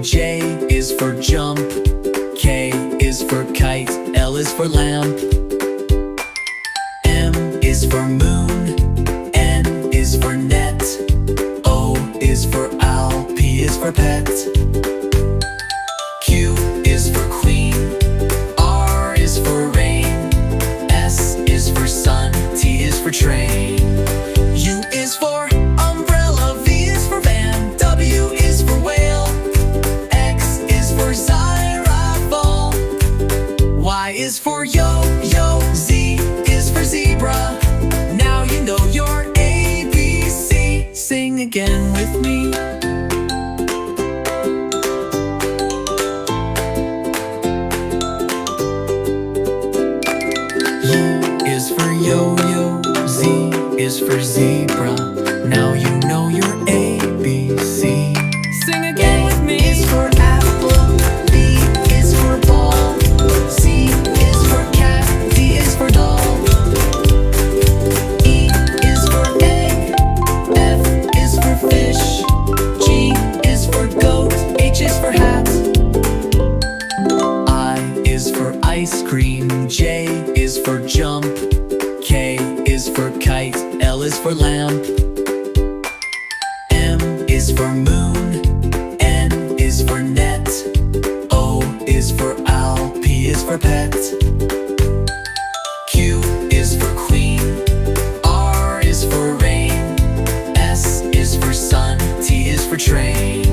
cream. J is for jump. K is for kite. L is for lamp. M is for moon. N is for net. O is for owl. P is for pet. Q is for queen. R is for rain. S is for sun. T is for train. U is for umbrella. V is for van. W is for whale. X is for xylophone. Y is for yo-yo. Z is for zebra. Now you know your ABC. Sing again with me. Yo-yo, Z is for zebra. Now you know your ABC. Sing again with me. A is for apple. B is for ball. C is for cat. D is for doll. E is for egg. F is for fish. G is for goat. H is for hat. I is for ice cream. J is for jump. K is for kite. L is for lamp. M is for moon. N is for net. O is for owl. P is for pet. Q is for queen. R is for rain. S is for sun. T is for train.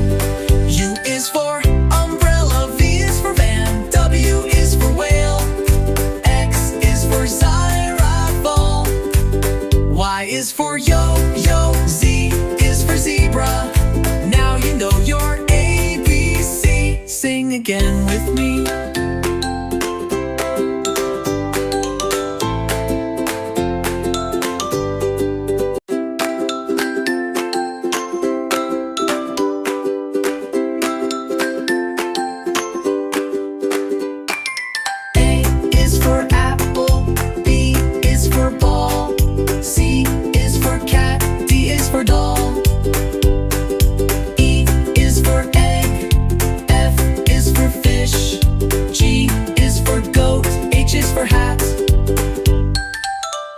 U is for umbrella. V is for van. W is for whale. X is for xylophone. Y is for yo-yo. Z is for zebra. Now you know your ABC. Sing again with me. A is for apple. B is for ball. C is for cat. D is for doll. E is for egg. F is for fish. G is for goat. H is for hat.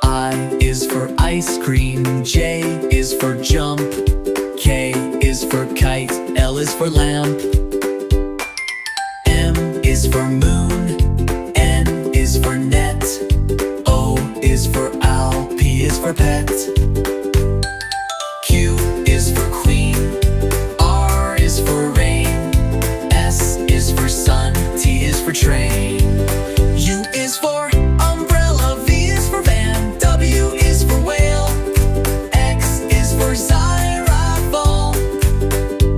I is for ice cream. J is for jump. K is for kite. L is for lamp. M is for moon. N is for net. O is for owl. P is for pet. Q is for queen. R is for rain. S is for sun. T is for train. U is for umbrella. V is for van. W is for whale. X is for xylophone.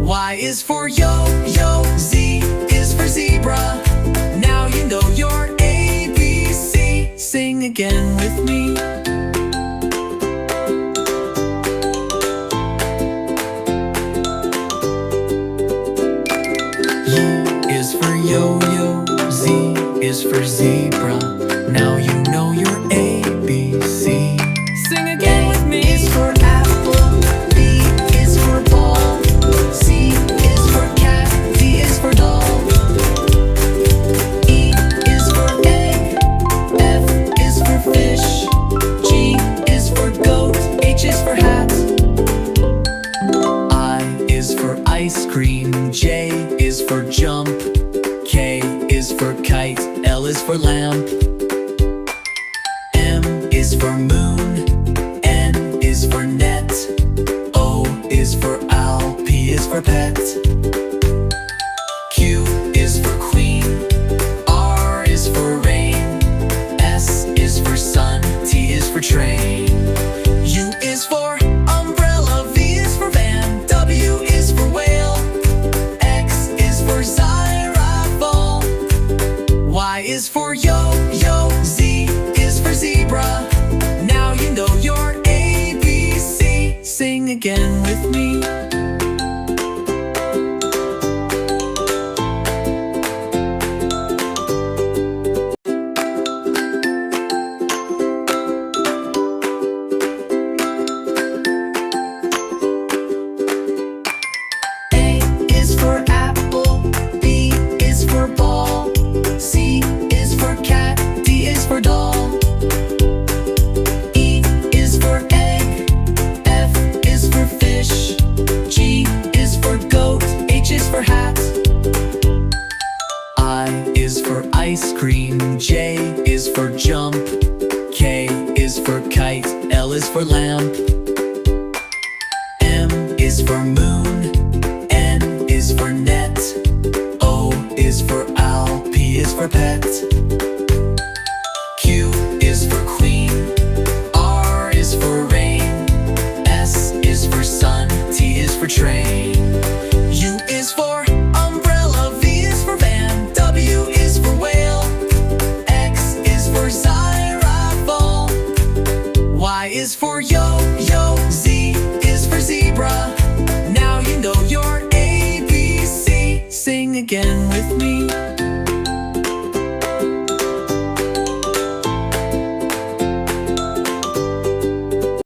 Y is for yo-yo. Z is for zebra. Now you know your ABC. Sing again with me. Is for yo-yo. Z is for zebra. Now you know your ABC. Sing again with me. A is for apple. B is for ball. C is for cat. D is for doll. E is for egg. F is for fish. G is for goat. H is for hat. I is for ice cream. J is for jump. K is for kite. L is for lamp. M is for moon. N is for net. O is for owl. P is for pet. Q is for queen. R is for rain. S is for sun. T is for train. U is for umbrella. V is for van. W is for whale. X is for xylophone. Y is for yo-yo. Z is for zebra. Now you know your ABC. Sing again with me. A is for apple. is for lamp. M is for moon. N is for net. O is for owl. P is for pet. Q is for queen. R is for rain. S is for sun. T is for train. U is for umbrella. V is for van. W is for whale. X is for xylophone. Y is for yo-yo. Z is for zebra. Now you know your ABC. Sing again